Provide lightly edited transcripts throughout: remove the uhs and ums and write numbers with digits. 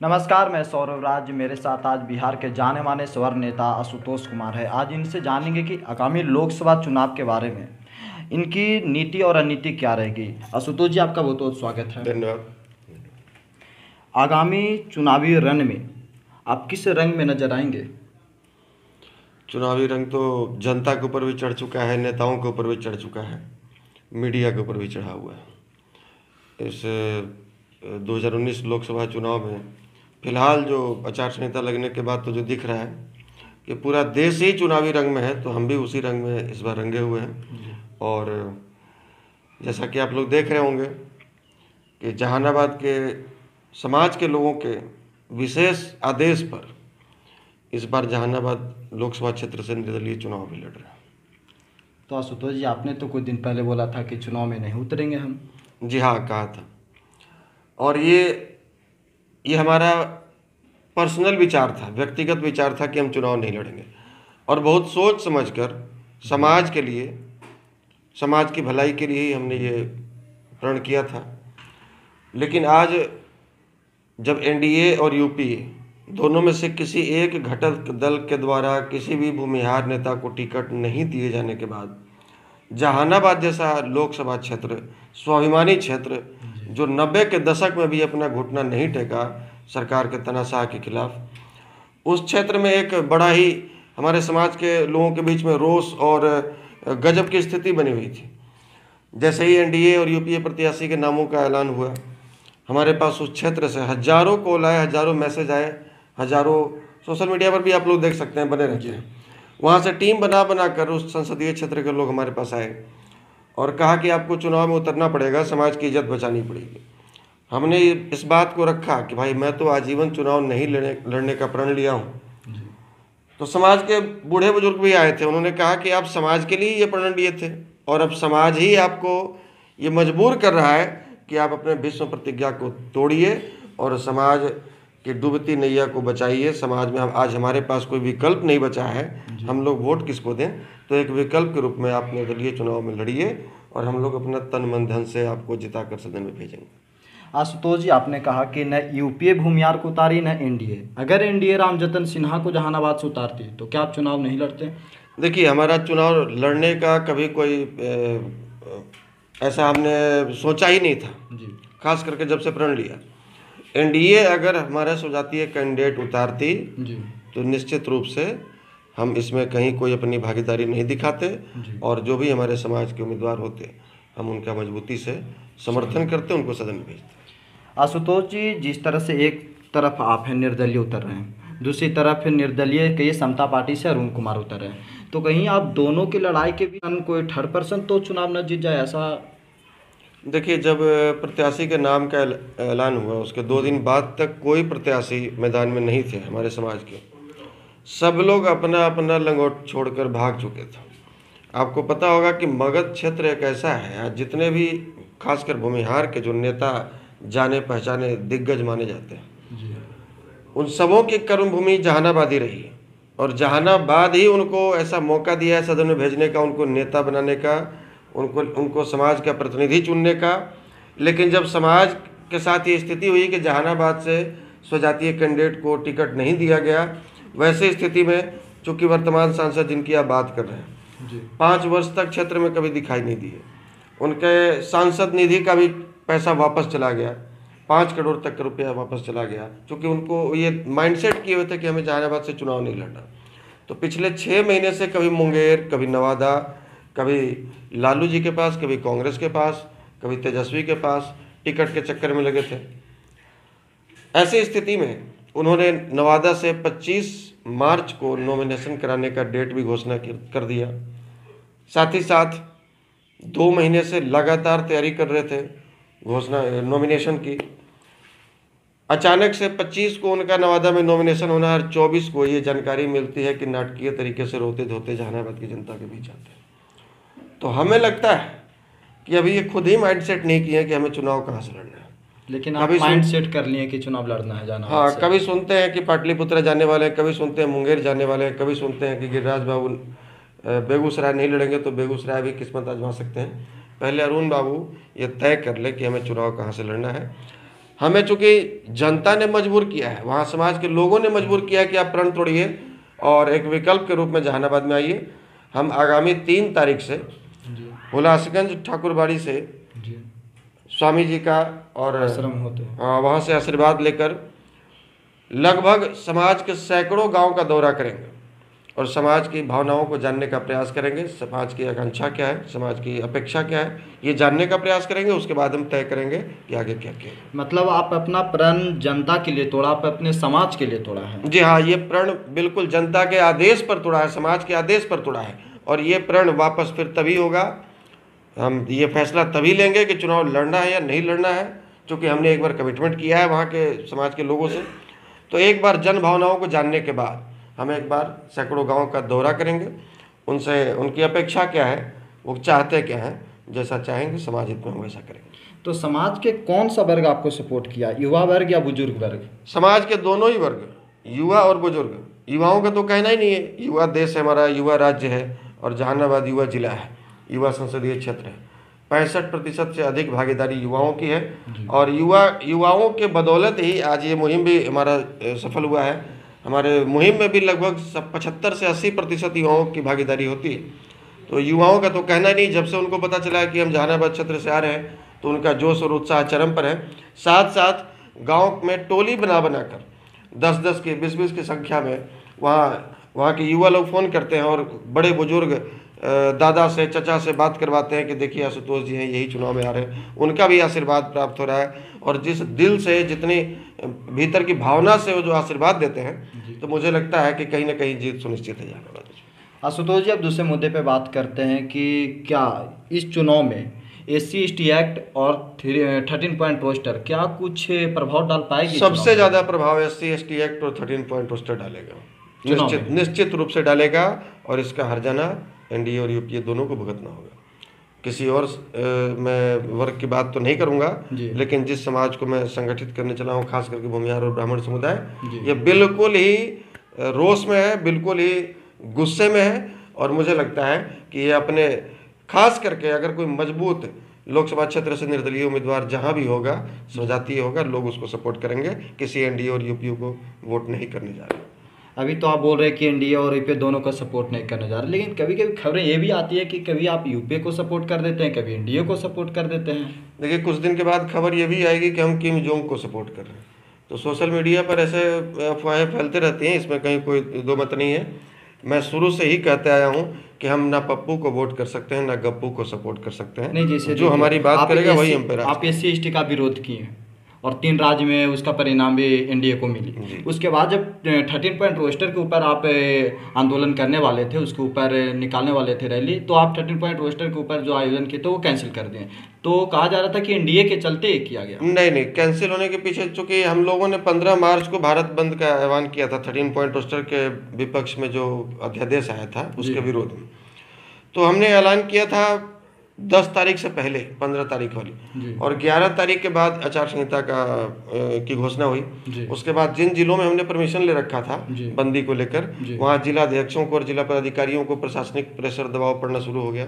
नमस्कार, मैं सौरभ राज। मेरे साथ आज बिहार के जाने माने स्वर नेता आशुतोष कुमार है। आज इनसे जानेंगे कि आगामी लोकसभा चुनाव के बारे में इनकी नीति और रणनीति क्या रहेगी। आशुतोष जी, आपका बहुत बहुत स्वागत है। धन्यवाद। आगामी चुनावी रण में आप किस रंग में नजर आएंगे? चुनावी रंग तो जनता के ऊपर भी चढ़ चुका है, नेताओं के ऊपर भी चढ़ चुका है, मीडिया के ऊपर भी चढ़ा हुआ है। इस 2019 लोकसभा चुनाव में फिलहाल जो आचार संहिता लगने के बाद तो जो दिख रहा है कि पूरा देश ही चुनावी रंग में है, तो हम भी उसी रंग में इस बार रंगे हुए हैं। और जैसा कि आप लोग देख रहे होंगे कि जहानाबाद के समाज के लोगों के विशेष आदेश पर इस बार जहानाबाद लोकसभा क्षेत्र से निर्दलीय चुनाव भी लड़ रहे हैं। तो आशुतोष जी, आपने तो कुछ दिन पहले बोला था कि चुनाव में नहीं उतरेंगे हम। जी हाँ, कहा था। और ये हमारा पर्सनल विचार था, व्यक्तिगत विचार था कि हम चुनाव नहीं लड़ेंगे, और बहुत सोच समझकर समाज के लिए, समाज की भलाई के लिए ही हमने ये प्रण किया था। लेकिन आज जब एनडीए और यूपीए दोनों में से किसी एक घटक दल के द्वारा किसी भी भूमिहार नेता को टिकट नहीं दिए जाने के बाद जहानाबाद जैसा लोकसभा क्षेत्र, स्वाभिमानी क्षेत्र, जो 90 के दशक में भी अपना घुटना नहीं टेका सरकार के तानाशाह के खिलाफ, उस क्षेत्र में एक बड़ा ही हमारे समाज के लोगों के बीच में रोष और गजब की स्थिति बनी हुई थी। जैसे ही एनडीए और यूपीए प्रत्याशी के नामों का ऐलान हुआ, हमारे पास उस क्षेत्र से हजारों कॉल आए, हजारों मैसेज आए, हजारों सोशल मीडिया पर भी आप लोग देख सकते हैं, बने रहते हैं। वहाँ से टीम बना कर उस संसदीय क्षेत्र के लोग हमारे पास आए और कहा कि आपको चुनाव में उतरना पड़ेगा, समाज की इज्जत बचानी पड़ेगी। हमने इस बात को रखा कि भाई मैं तो आजीवन चुनाव नहीं लड़ने का प्रण लिया हूँ। तो समाज के बूढ़े बुजुर्ग भी आए थे, उन्होंने कहा कि आप समाज के लिए ये प्रण लिए थे और अब समाज ही आपको ये मजबूर कर रहा है कि आप अपने भीष्म प्रतिज्ञा को तोड़िए और समाज की डूबती नैया को बचाइए। समाज में हम आज हमारे पास कोई विकल्प नहीं बचा है, हम लोग वोट किसको दें, तो एक विकल्प के रूप में आप निर्दलीय चुनाव में लड़िए और हम लोग अपना तन मन धन से आपको जिता कर सदन में भेजेंगे। आशुतोष जी, आपने कहा कि न यूपीए भूमिहार को उतारी न एनडीए। अगर एनडीए रामजतन सिन्हा को जहानाबाद से उतारती तो क्या आप चुनाव नहीं लड़ते? देखिए, हमारा चुनाव लड़ने का कभी कोई ऐसा हमने सोचा ही नहीं था जी। खास करके जब से प्रण लिया। एनडीए अगर हमारा सुजातीय कैंडिडेट उतारती जी। तो निश्चित रूप से हम इसमें कहीं कोई अपनी भागीदारी नहीं दिखाते और जो भी हमारे समाज के उम्मीदवार होते हम उनका मजबूती से समर्थन करते, उनको सदन में भेजते। आशुतोष जी, जिस तरह से एक तरफ आप हैं निर्दलीय उतर रहे हैं, दूसरी तरफ निर्दलीय के समता पार्टी से अरुण कुमार उतर रहे हैं, तो कहीं आप दोनों की लड़ाई के बीच कोई 3% तो चुनाव न जीत जाए, ऐसा? देखिए, जब प्रत्याशी के नाम का ऐलान हुआ उसके 2 दिन बाद तक कोई प्रत्याशी मैदान में नहीं थे हमारे समाज के। सब लोग अपना अपना लंगोट छोड़कर भाग चुके थे। आपको पता होगा कि मगध क्षेत्र एक ऐसा है, जितने भी खासकर भूमिहार के जो नेता जाने पहचाने दिग्गज माने जाते हैं, उन सबों की कर्मभूमि जहानाबाद ही रही है और जहानाबाद ही उनको ऐसा मौका दिया है सदन में भेजने का, उनको नेता बनाने का, उनको समाज का प्रतिनिधि चुनने का। लेकिन जब समाज के साथ ये स्थिति हुई कि जहानाबाद से स्वजातीय कैंडिडेट को टिकट नहीं दिया गया, वैसे स्थिति में चूंकि वर्तमान सांसद जिनकी आप बात कर रहे हैं 5 वर्ष तक क्षेत्र में कभी दिखाई नहीं दिए, उनके सांसद निधि का भी पैसा वापस चला गया, 5 करोड़ तक का रुपया वापस चला गया, क्योंकि उनको ये माइंडसेट किए हुए थे कि हमें जहानाबाद से चुनाव नहीं लड़ना। तो पिछले 6 महीने से कभी मुंगेर, कभी नवादा, कभी लालू जी के पास, कभी कांग्रेस के पास, कभी तेजस्वी के पास टिकट के चक्कर में लगे थे। ऐसी स्थिति में उन्होंने नवादा से 25 मार्च को नॉमिनेशन कराने का डेट भी घोषणा कर दिया। साथ ही साथ 2 महीने से लगातार तैयारी कर रहे थे घोषणा नॉमिनेशन की। अचानक से 25 को उनका नवादा में नॉमिनेशन होना और 24 को ये जानकारी मिलती है कि नाटकीय तरीके से रोते धोते जहानाबाद की जनता के बीच आते हैं। तो हमें लगता है कि अभी ये खुद ही माइंडसेट नहीं किए कि हमें चुनाव कहाँ से लड़ना है। लेकिन आप माइंडसेट कर लिए कि चुनाव लड़ना है, जाना। हाँ, कभी सुनते हैं कि पाटलिपुत्र जाने वाले हैं, कभी सुनते हैं मुंगेर जाने वाले हैं, कभी सुनते हैं कि गिरिराज बाबू बेगूसराय नहीं लड़ेंगे तो बेगूसराय भी किस्मत आजमा सकते हैं। पहले अरुण बाबू ये तय कर ले कि हमें चुनाव कहाँ से लड़ना है। हमें चूंकि जनता ने मजबूर किया है, वहाँ समाज के लोगों ने मजबूर किया है कि आप प्रण तोड़िए और एक विकल्प के रूप में जहानाबाद में आइए। हम आगामी 3 तारीख से हुलासगंज ठाकुरबाड़ी से स्वामी जी का और आश्रम होते हैं। वहाँ से आशीर्वाद लेकर लगभग समाज के सैकड़ों गांव का दौरा करेंगे और समाज की भावनाओं को जानने का प्रयास करेंगे। समाज की आकांक्षा क्या है, समाज की अपेक्षा क्या है, ये जानने का प्रयास करेंगे। उसके बाद हम तय करेंगे कि आगे क्या किया। मतलब आप अपना प्रण जनता के लिए तोड़ा, आप अपने समाज के लिए तोड़ा है? जी हाँ, ये प्रण बिल्कुल जनता के आदेश पर तोड़ा है, समाज के आदेश पर तोड़ा है। और ये प्रण वापस फिर तभी होगा, हम ये फैसला तभी लेंगे कि चुनाव लड़ना है या नहीं लड़ना है, क्योंकि हमने एक बार कमिटमेंट किया है वहाँ के समाज के लोगों से। तो एक बार जन भावनाओं को जानने के बाद हम एक बार सैकड़ों गांव का दौरा करेंगे, उनसे उनकी अपेक्षा क्या है, वो चाहते क्या हैं, जैसा चाहेंगे समाज हित में हम वैसा करेंगे। तो समाज के कौन सा वर्ग आपको सपोर्ट किया, युवा वर्ग या बुजुर्ग वर्ग? समाज के दोनों ही वर्ग, युवा और बुजुर्ग। युवाओं का तो कहना ही नहीं है, युवा देश है हमारा, युवा राज्य है और जहानाबाद युवा जिला है, युवा संसदीय क्षेत्र है। 65% से अधिक भागीदारी युवाओं की है और युवाओं के बदौलत ही आज ये मुहिम भी हमारा सफल हुआ है। हमारे मुहिम में भी लगभग 75 से 80% युवाओं की भागीदारी होती है। तो युवाओं का तो कहना नहीं, जब से उनको पता चला है कि हम जहानाबाद क्षेत्र से आ रहे हैं तो उनका जोश और उत्साह चरम पर है। साथ साथ गांव में टोली बना कर 10-10 की 20-20 की संख्या में वहाँ के युवा लोग फ़ोन करते हैं और बड़े बुजुर्ग दादा से चचा से बात करवाते हैं कि देखिए आशुतोष जी हैं, यही चुनाव में आ रहे हैं। उनका भी आशीर्वाद प्राप्त हो रहा है और जिस दिल से, जितनी भीतर की भावना से वो जो आशीर्वाद देते हैं, तो मुझे लगता है कि कहीं ना कहीं जीत सुनिश्चित है जहानाबाद। आशुतोष जी, अब दूसरे मुद्दे पे बात करते हैं कि क्या इस चुनाव में SC/ST एक्ट और 13 पॉइंट रोस्टर क्या कुछ प्रभाव डाल पाएगी? सबसे ज़्यादा प्रभाव SC/ST एक्ट और 13 पॉइंट रोस्टर डालेगा, निश्चित रूप से डालेगा। और इसका हर्जाना NDA और UPA दोनों को भुगतना होगा। किसी और मैं वर्ग की बात तो नहीं करूंगा, लेकिन जिस समाज को मैं संगठित करने चला हूँ, खास करके भूमिहार और ब्राह्मण समुदाय, ये बिल्कुल ही रोष में है, बिल्कुल ही गुस्से में है। और मुझे लगता है कि ये अपने, खास करके अगर कोई मजबूत लोकसभा क्षेत्र से निर्दलीय उम्मीदवार जहाँ भी होगा, स्वजातीय होगा, लोग उसको सपोर्ट करेंगे। किसी NDA और UPA को वोट नहीं करने जा रहे। अभी तो आप बोल रहे हैं कि NDA और UPA दोनों का सपोर्ट नहीं करने जा रहे, लेकिन कभी कभी खबरें ये भी आती है कि कभी आप UPA को सपोर्ट कर देते हैं, कभी NDA को सपोर्ट कर देते हैं। देखिए, कुछ दिन के बाद खबर ये भी आएगी कि हम किम जोंग को सपोर्ट कर रहे हैं। तो सोशल मीडिया पर ऐसे अफवाहें फैलते रहती हैं, इसमें कहीं कोई दो मत नहीं है। मैं शुरू से ही कहते आया हूँ कि हम ना पप्पू को वोट कर सकते हैं, ना गप्पू को सपोर्ट कर सकते हैं। नहीं, जैसे जो हमारी बात करेगा वही हम पे राज। आप SC/ST का विरोध किए और 3 राज्य में उसका परिणाम भी NDA को मिली। उसके बाद जब 13 पॉइंट रोस्टर के ऊपर आप आंदोलन करने वाले थे, उसके ऊपर निकालने वाले थे रैली, तो आप 13 पॉइंट रोस्टर के ऊपर जो आयोजन किए थे वो कैंसिल कर दिए। तो कहा जा रहा था कि NDA के चलते किया गया। नहीं, कैंसिल होने के पीछे चूंकि हम लोगों ने 15 मार्च को भारत बंद का ऐलान किया था, 13 पॉइंट रोस्टर के विपक्ष में जो अध्यादेश आया था उसके विरोध में। तो हमने ऐलान किया था 10 तारीख से पहले, 15 तारीख वाली, और 11 तारीख के बाद आचार संहिता की घोषणा हुई। उसके बाद जिन जिलों में हमने परमिशन ले रखा था बंदी को लेकर, वहाँ जिला अध्यक्षों को और जिला पदाधिकारियों को प्रशासनिक प्रेशर दबाव पड़ना शुरू हो गया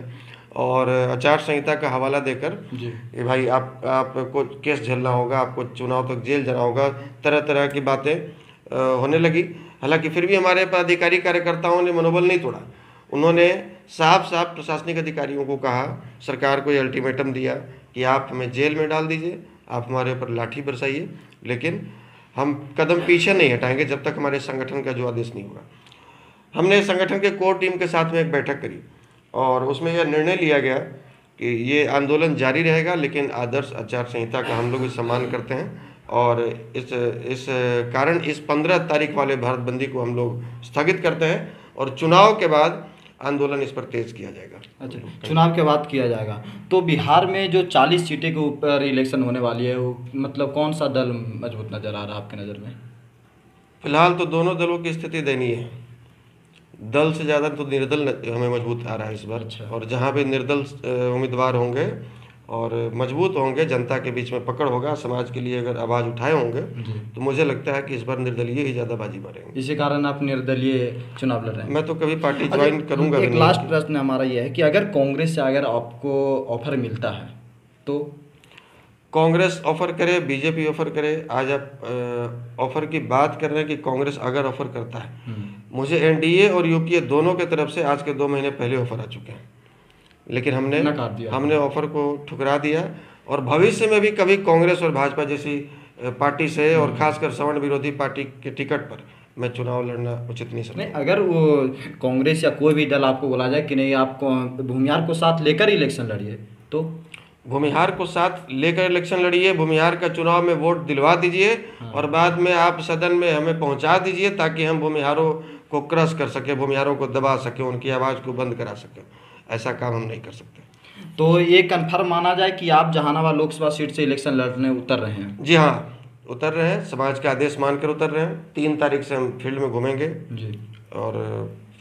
और आचार संहिता का हवाला देकर कि भाई आपको केस झेलना होगा, आपको चुनाव तक जेल जाना होगा, तरह तरह की बातें होने लगी। हालांकि फिर भी हमारे पदाधिकारी कार्यकर्ताओं ने मनोबल नहीं तोड़ा। उन्होंने साफ साफ प्रशासनिक अधिकारियों को कहा, सरकार को ये अल्टीमेटम दिया कि आप हमें जेल में डाल दीजिए, आप हमारे ऊपर लाठी बरसाइए, लेकिन हम कदम पीछे नहीं हटाएंगे जब तक हमारे संगठन का जो आदेश नहीं होगा। हमने संगठन के कोर टीम के साथ में एक बैठक करी और उसमें यह निर्णय लिया गया कि ये आंदोलन जारी रहेगा, लेकिन आदर्श आचार संहिता का हम लोग सम्मान करते हैं और इस कारण इस 15 तारीख वाले भारत बंदी को हम लोग स्थगित करते हैं और चुनाव के बाद आंदोलन इस पर तेज किया जाएगा। अच्छा, चुनाव के बाद किया जाएगा। तो बिहार में जो 40 सीटें के ऊपर इलेक्शन होने वाली है, वो मतलब कौन सा दल मजबूत नजर आ रहा है आपके नज़र में? फिलहाल तो दोनों दलों की स्थिति दयनीय है। दल से ज़्यादा तो निर्दल हमें मजबूत आ रहा है इस बार। अच्छा। और जहाँ पे निर्दल उम्मीदवार होंगे और मजबूत होंगे, जनता के बीच में पकड़ होगा, समाज के लिए अगर आवाज़ उठाए होंगे, तो मुझे लगता है कि इस बार निर्दलीय ही ज़्यादा बाजी मारेंगे। इसी कारण आप निर्दलीय चुनाव लड़ रहे हैं? मैं तो कभी पार्टी ज्वाइन करूंगा भी एक नहीं। लास्ट प्रश्न हमारा यह है कि अगर कांग्रेस से अगर आपको ऑफर मिलता है तो? कांग्रेस ऑफर करे, बीजेपी ऑफर करे, आज आप ऑफर की बात कर रहे हैं कि कांग्रेस अगर ऑफर करता है, मुझे एनडीए और यूपीए दोनों की तरफ से आज के 2 महीने पहले ऑफर आ चुके हैं, लेकिन हमने ऑफर को ठुकरा दिया। और भविष्य में भी कभी कांग्रेस और भाजपा जैसी पार्टी से, और खासकर सवर्ण विरोधी पार्टी के टिकट पर मैं चुनाव लड़ना उचित नहीं समझता। नहीं, अगर वो कांग्रेस या कोई भी दल आपको बोला जाए कि नहीं आपको भूमिहार को साथ लेकर इलेक्शन लड़िए, तो भूमिहार को साथ लेकर इलेक्शन लड़िए, भूमिहार का चुनाव में वोट दिलवा दीजिए, और बाद में आप सदन में हमें पहुंचा दीजिए ताकि हम भूमिहारों को क्रश कर सके, भूमिहारों को दबा सके, उनकी आवाज़ को बंद करा सके। ऐसा काम हम नहीं कर सकते। तो ये कन्फर्म माना जाए कि आप जहानाबाद लोकसभा सीट से इलेक्शन लड़ने उतर रहे हैं? जी हाँ, उतर रहे हैं, समाज का आदेश मानकर उतर रहे हैं। 3 तारीख से हम फील्ड में घूमेंगे जी, और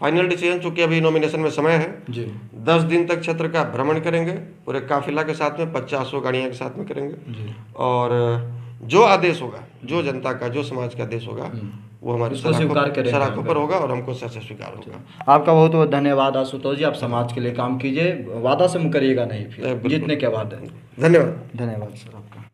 फाइनल डिसीजन, चूंकि अभी नॉमिनेशन में समय है जी, 10 दिन तक क्षेत्र का भ्रमण करेंगे, पूरे काफिला के साथ में 50 गाड़ियाँ के साथ में करेंगे, जी, और जो आदेश होगा, जो जनता का, जो समाज का आदेश होगा, वो हमारे सराखों पर होगा और हमको सच स्वीकार होगा। आपका बहुत बहुत धन्यवाद आशुतोष जी, आप समाज के लिए काम कीजिए, वादा से मुकरिएगा नहीं, फिर जीतने के बाद। धन्यवाद। धन्यवाद सर आपका।